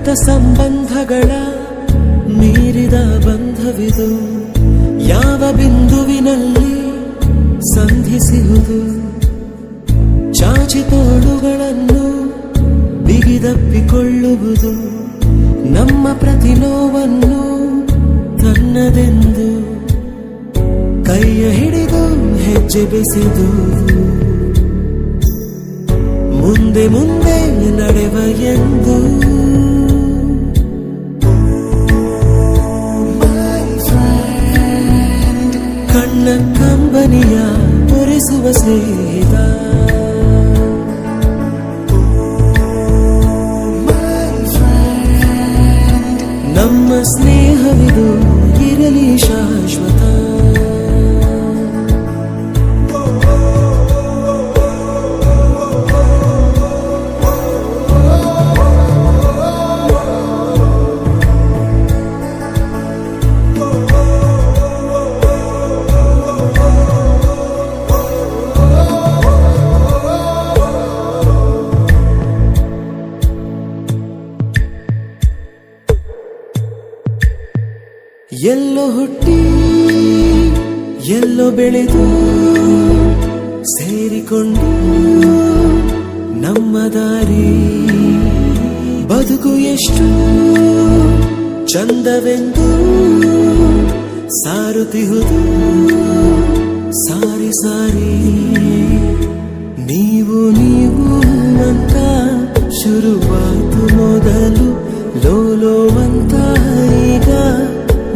ರಕ್ತ ಸಂಬಂಧಗಳ ಮೀರಿದ ಬಂಧವಿದು, ಯಾವ ಬಿಂದುವಿನಲ್ಲಿ ಸಂಧಿಸುವುದು. ಚಾಚಿ ತೋಳುಗಳನ್ನು ಬಿಗಿದಪ್ಪಿಕೊಳ್ಳುವುದು, ನಮ್ಮ ಪ್ರತಿ ನೋವನ್ನು ತನ್ನದೆಂದು ಕೈಯ ಹಿಡಿದು ಹೆಜ್ಜೆ ಬೆಸೆದು ಮುಂದೆ ಮುಂದೆ ನಡೆವ ಎಂದು. ಕಣ್ಣ ಕಂಬನಿಯ ಒರೆಸುವ ಸ್ನೇಹಿತ, ನಮ್ಮ ಸ್ನೇಹವಿದು ಇರಲಿ ಶಾಶ್ವತ. ಎಲ್ಲೋ ಹುಟ್ಟಿ ಎಲ್ಲೋ ಬೆಳೆದು ಸೇರಿಕೊಂಡು ನಮ್ಮ ದಾರಿ ಬದುಕು ಎಷ್ಟು ಚಂದವೆಂದು ಸಾರುತ್ತಿಹುದು ಸಾರಿ ಸಾರಿ. ನೀವು ನೀವು ಅಂತ ಶುರುವಾತು ಮೊದಲು, ಲೋಲೋ ಅಂತ ಈಗ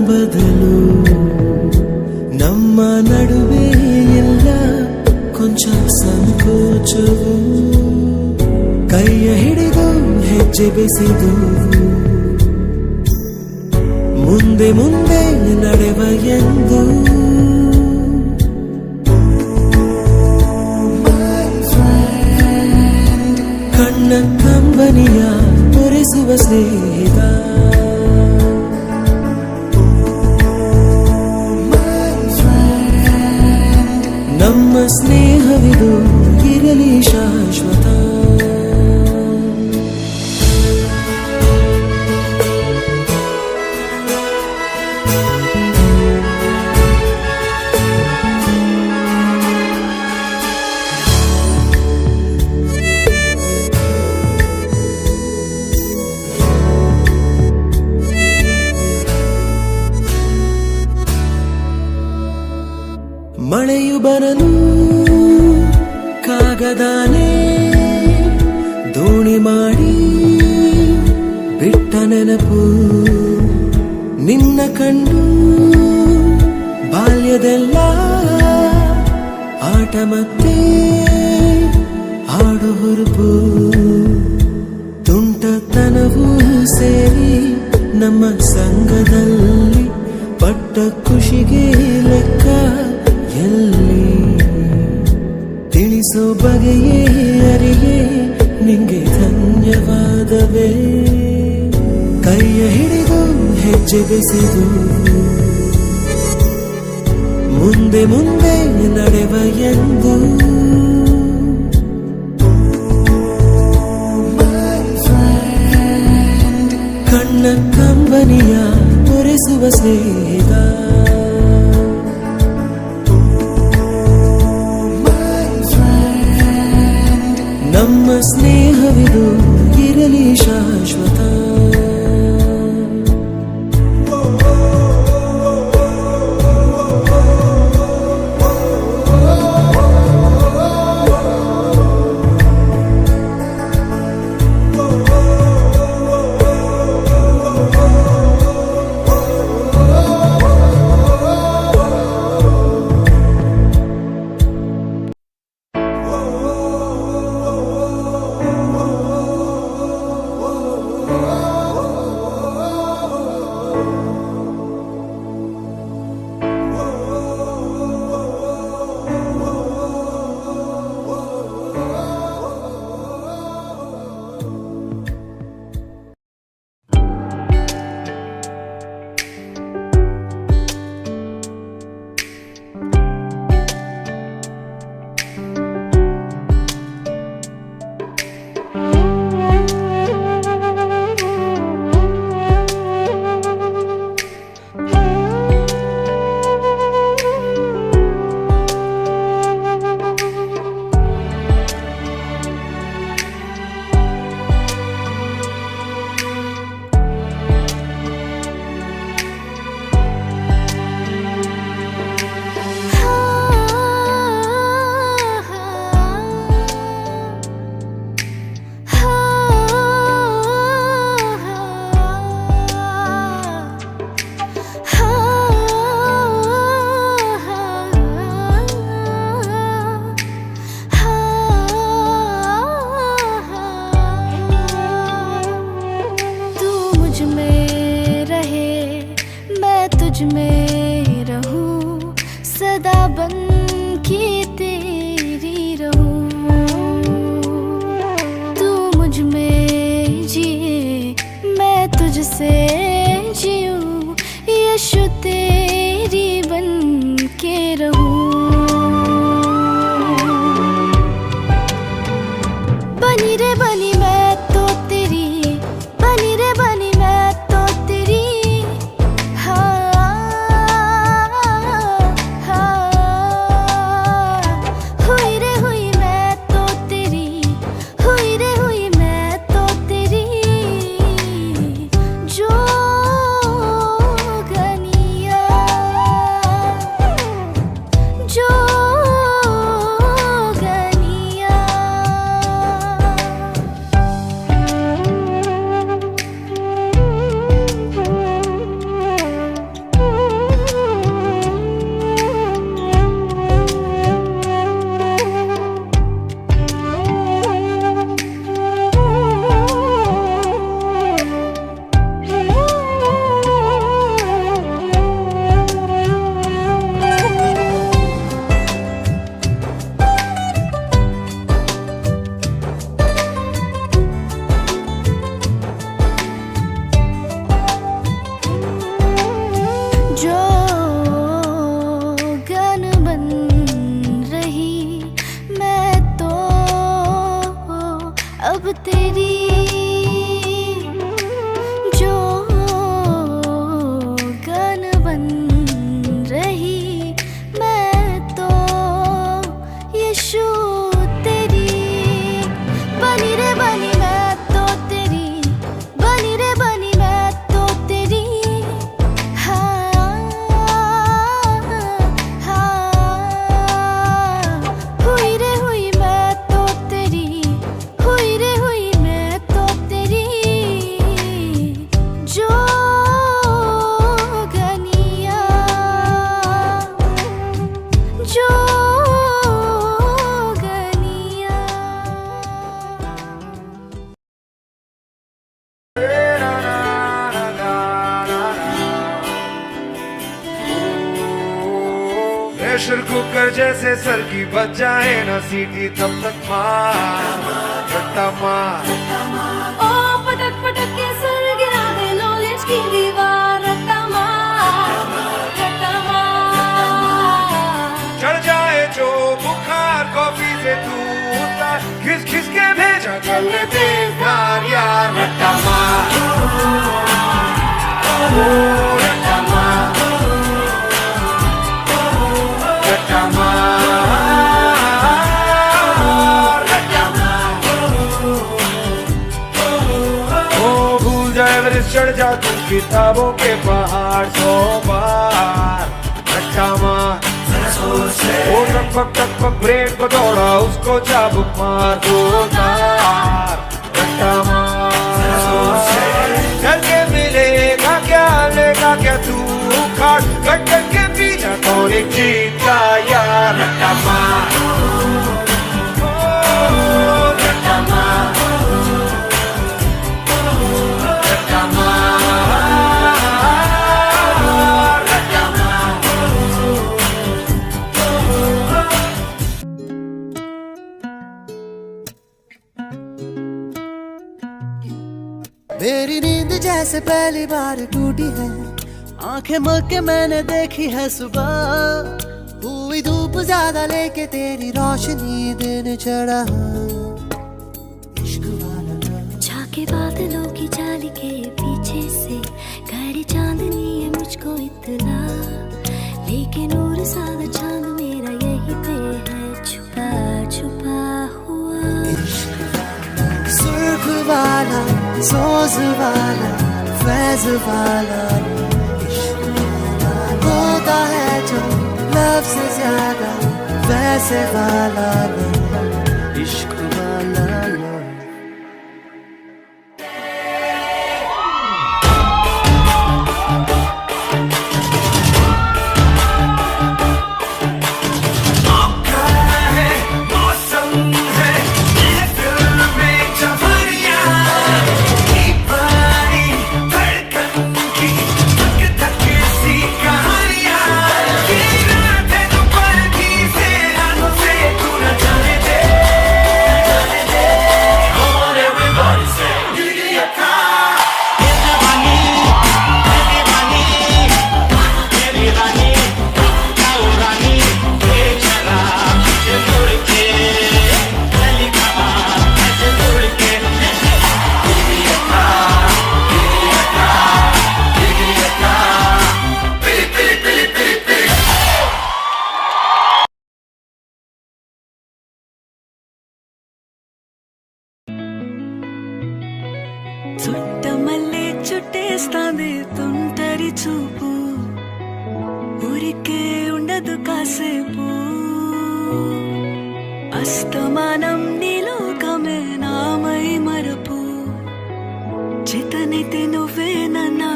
ಬದಲು. ನಮ್ಮ ನಡುವೆ ಎಲ್ಲ ಕೊಂಚ ಸಂಕೋಚವು, ಕೈಯ ಹಿಡಿದು ಹೆಜ್ಜೆ ಬೆಸೆದು ಮುಂದೆ ಮುಂದೆ ನಡೆವ ಎಂದು. ಕಣ್ಣ ಕಂಬನಿಯ ಒರೆಸುವ ಸ್ನೇಹಿತ, ನಮ್ಮ ಸ್ನೇಹವಿದು ಇರಲಿ ಶಾಶ್ವತ. ಮಳೆಯು ಬರಲು ಕಾಗದಾನೆ ದೋಣಿ ಮಾಡಿ ಬಿಟ್ಟ ನೆನಪು, ನಿನ್ನ ಕಂಡು ಬಾಲ್ಯದೆಲ್ಲ ಆಟ ಮತ್ತೆ ಆಡು ಹುರುಪು. ತುಂಟತನವೂ ಸೇರಿ ನಮ್ಮ ಸಂಘದಲ್ಲಿ ಪಟ್ಟ ಖುಷಿಗೆ ಲೆಕ್ಕ ಎಲ್ಲಿ, ತಿಳಿಸೋ ಬಗೆಯೇ ಅರಿಯೇ ನಿಂಗೆ ಧನ್ಯವಾದವೇ. ಕೈಯ ಹಿಡಿದು ಹೆಜ್ಜೆ ಬೆಸೆದು ಮುಂದೆ ಮುಂದೆ ನಡೆವ ಎಂದು. ಕಣ್ಣ ಕಂಬನಿಯ ಒರೆಸುವ ಸ್ನೇಹಿತ, ನಮ್ಮ ಸ್ನೇಹವಿದು ಇರಲಿ ಶಾಶ್ವತ. में रहूं, सदा बन के तेरी रहूं। तू मुझ में जिए, मैं तुझसे जीऊं, यीशु तेरी बन के रहूं। बनी रे बनी मैं तो तेरी, बनी रे बनी मैं तो तेरी। हुई रे हुई मैं तो तेरी, हुई रे हुई मैं तो तेरी। जो गनिया, जो गनिया। जो गन बन रही मैं तो अब तेरी। जो गन बन रही मैं तो यीशु तेरी। बनी रे बनी मैं तो तेरी, बनी रे बनी मैं तो तेरी। हुई रे हुई मैं तो तेरी, हुई रे हुई मैं तो तेरी। जो गनिया, जो गनिया। प्रेशर कुकर जैसे सर की बच जाए ना सीटी, तब तक मार रट्टा मार। ओ पटक पटक के सर गिरा दे नॉलेज की दीवार। रट्टा मार, रट्टा मार। चढ़ जाए जो बुखार कॉफी से तू उतार, खिस खिस के भेजा कर ले बेकार यार। रट्टा मार, रट्टा मार, रट्टा मार, रट्टा मार। ओ भूल जाए एवरेस्ट चढ़ जा तू किताबों के पहाड़ 100 बार। रट्टा मार, ओ टक पक ब्रेक को दौड़ा उसको चाबुक मार 2 तार। रट्टा मार, चल के मिलेगा क्या, लेगा क्या तू उखाड़, कट कट के पीछा कौन एक जीत का यार। रट्टा मार, रट्टा मार, रट्टा मार, रट्टा मार। मेरी नींद जैसे पहली बार टूटी है, आंखें मल के मैंने देखी है सुबह। हुई धूप ज्यादा लेके तेरी रोशनी दिन चढ़ा। इश्क वाला झाके बादलों की जाली के पीछे से गहरी चांदनी है मुझको इतना। लेकिन नूर सादा चांद मेरा यही पे है छुपा छुपा हुआ। सुर्ख वाला, सोज वाला, फैज वाला इश्क वाला होता है जो लब से ज्यादा वैसे वाला नहीं। इश्क वाला नहीं। धड़कन की धक धक सी का చుట్టేస్తాంది తుంటరి చూపు ఊరికే ఉండదు కాసేపు అస్తమానం నీలోకమే నామై మరపు చేతనైతే నువ్వే నన్నా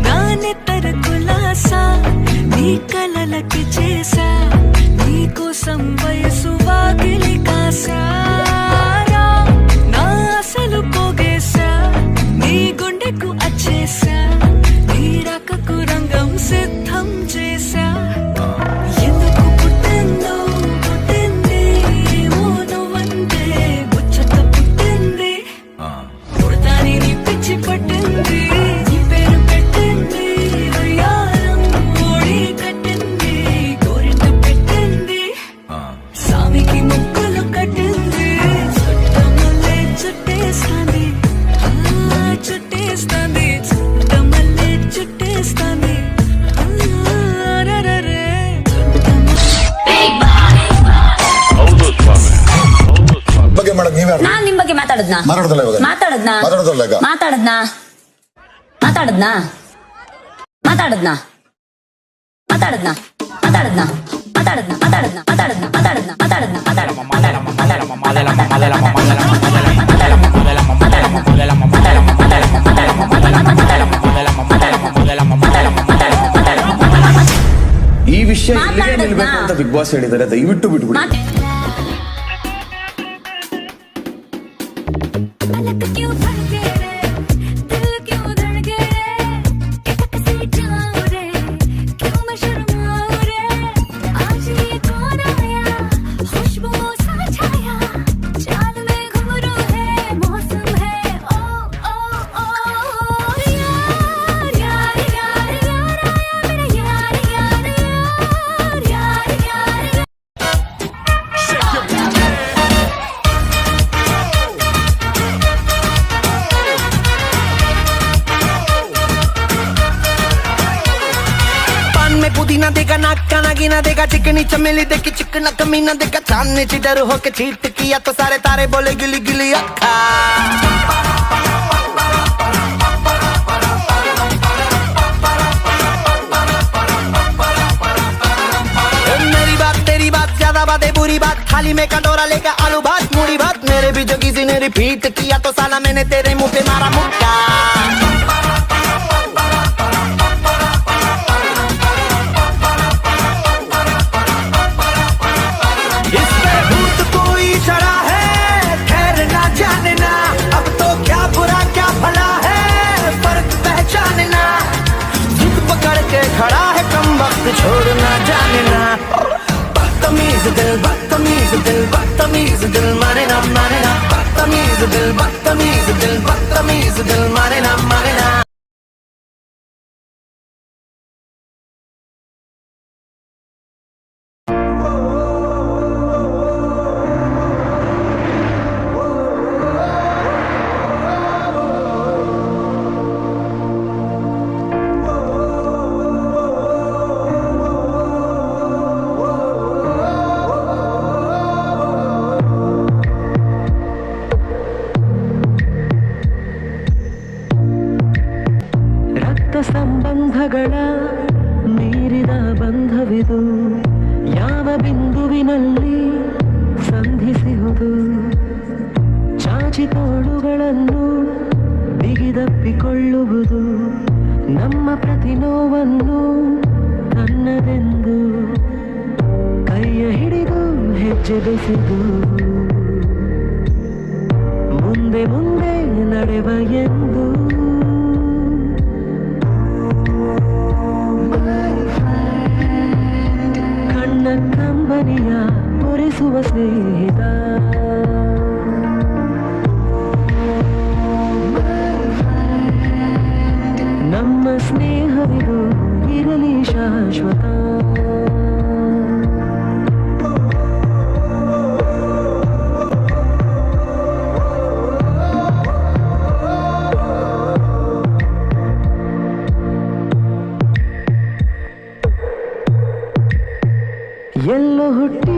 నా నెత్తర కులాసా నీ కలలకి చేసా నీ కోసం వయసు వాకిలి కాసా నా అసలు పోగేసా నీ గుండెకు అచ్చేసా నీ రకకు రంగం సిద్ధం చేసా ఎందుకు పుట్టిందో పుట్టింది ఏమో నువ్వంటే ముచ్చట పుట్టింది పుడతాని నీ పిచ్చి పట్టింది నీ పేరు పెట్టింది వయ్యారం ఓడి కట్టింది గోరింట పెట్టింది సామికి ముక్కులు కట్టింది చుట్టమల్లే చుట్టేస్తాంది చుట్టేస్తాంది చుట్టమల్లే చుట్టేస్తాంది ಬಗ್ಗೆ ಮಾಡಕ್ ನೀವೇ ನಾನ್ ನಿಮ್ ಬಗ್ಗೆ ಮಾತಾಡದ್ನಾ ಮಾತಾಡೋದಲ್ಲ ಇವಾಗ ಮಾತಾಡದ್ನಾ ಮಾತಾಡೋದಲ್ಲ ಈಗ ಮಾತಾಡದ್ನಾ ಮಾತಾಡದ್ನಾ ಮಾತಾಡದ್ನಾ ಮಾತಾಡದ್ನಾ ಮಾತಾಡದ್ನಾ ಮಾತಾಡದ್ನಾ ಮಾತಾಡದ್ನಾ ಮಾತಾಡದ್ನಾ ಮಾತಾಡದ್ನಾ ಮಾತಾಡದ್ನಾ ಈ ವಿಷಯ ಇಲ್ಲಿಗೆ ನಿಲ್ಬೇಕು ಅಂತ ಬಿಗ್ ಬಾಸ್ ಹೇಳಿದ್ದಾರೆ, ದಯವಿಟ್ಟು ಬಿಟ್ಬಿಡಿ. पलक क्यों धड़के रे दिल क्यों धड़के रे कितक से जाऊं रे क्यों मैं शर्माऊं रे आज ये कौन आया खुशबू सा छाया चाल में घुंघरू है मौसम है ओ ओ ओ यार यार यार यार आया मेरा यार यार यार यार यार पान में पुदीना देगा नाक का नागिना देगा चिकनी चमेली देखी चिकना कमीना देगा चांद ने चिटर होके चीट किया तो सारे तारे बोले गिली गिली अक्खा मेरी बात तेरी बात ज्यादा बातें बुरी बात थाली में कटोरा लेकर आलू भात मूड़ी भात मेरे भी जो किसी ने रिपीट किया तो साला मैंने तेरे मुंह पे मारा मुक्का इस पे भूत कोई चढ़ा है खैर ना जाने ना अब तो क्या बुरा क्या भला है फर्क पहचानना जिद पकड़ के खड़ा है कम वक्त छोड़ना जाने ना बदतमीज दिल बदतमीज दिल बदतमीज दिल माने ना बदतमीज दिल बदतमीज दिल बदतमीज दिल माने ना ರಕ್ತ ಸಂಬಂಧಗಳ ಮೀರಿದ ಬಂಧವಿದು ಯಾವ ಬಿಂದುವಿನಲ್ಲಿ ಸಂಧಿಸುವುದು ಚಾಚಿ ತೋಳುಗಳನ್ನು ಬಿಗಿದಪ್ಪಿಕೊಳ್ಳುವುದು ನಮ್ಮ ಪ್ರತಿ ನೋವನ್ನು ತನ್ನದೆಂದು ಕೈಯ ಹಿಡಿದು ಹೆಜ್ಜೆ ಬೆಸೆದು ಮುಂದೆ ಮುಂದೆ ನಡೆವ ಎಂದು ಕಣ್ಣ ಕಂಬನಿಯ ಒರೆಸುವ ಸ್ನೇಹಿತ ನಮ್ಮ ಸ್ನೇಹವಿದು ಇರಲಿ ಶಾಶ್ವತ ಎಲ್ಲೋ ಹುಟ್ಟಿ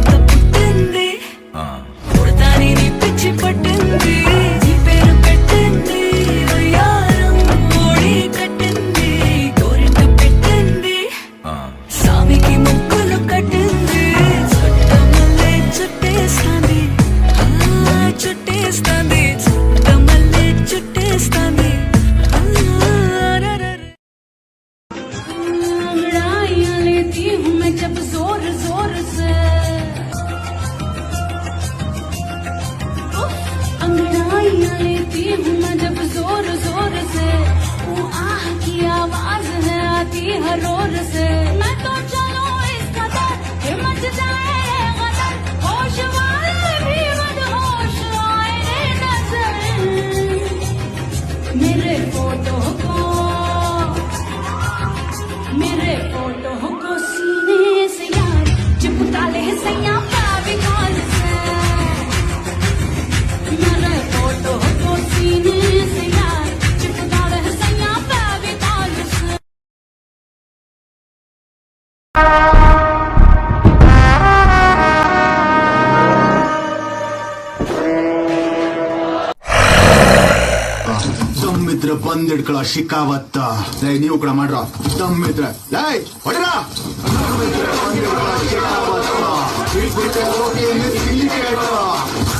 ಇದ್ರೆ ಬಂದ್ ಹಿಡ್ಕೊಳ ಶಿಕಾವತ್ತ. ಲೈ ನೀವು ಕೂಡ ಮಾಡ್ರ ದಮ್ ಇದ್ರೆ ಲೈ ಹೊಡಿರ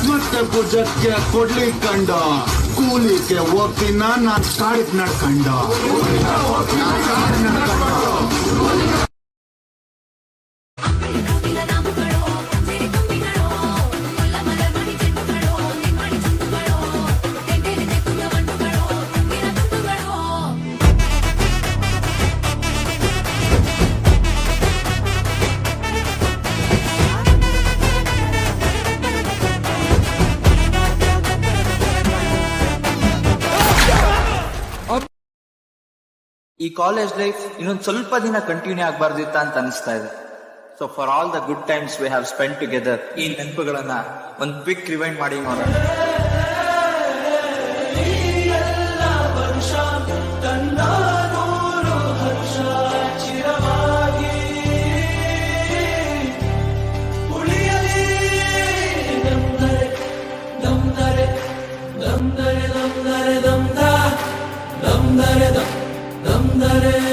ಮತ್ತೆ ಭುಜಕ್ಕೆ ಕೊಡ್ಲಿ ಕಂಡ ಕೂಲಿಗೆ ಹೋಗ್ತೀನ ನಾನ್ ಕಾಡಿಗೆ ನಡ್ಕಂಡ. ಈ ಕಾಲೇಜ್ ಲೈಫ್ ಇನ್ನೊಂದು ಸ್ವಲ್ಪ ದಿನ ಕಂಟಿನ್ಯೂ ಆಗಬಾರ್ದಿತ್ತ ಅಂತ ಅನಿಸ್ತಾ ಇದೆ. So for all the good times we have spend together, ಈ ನೆನಪುಗಳನ್ನ ಒಂದು ಕ್ವಿಕ್ ರಿವೈಂಡ್ ಮಾಡಿ ನೋಡೋಣ. dum dare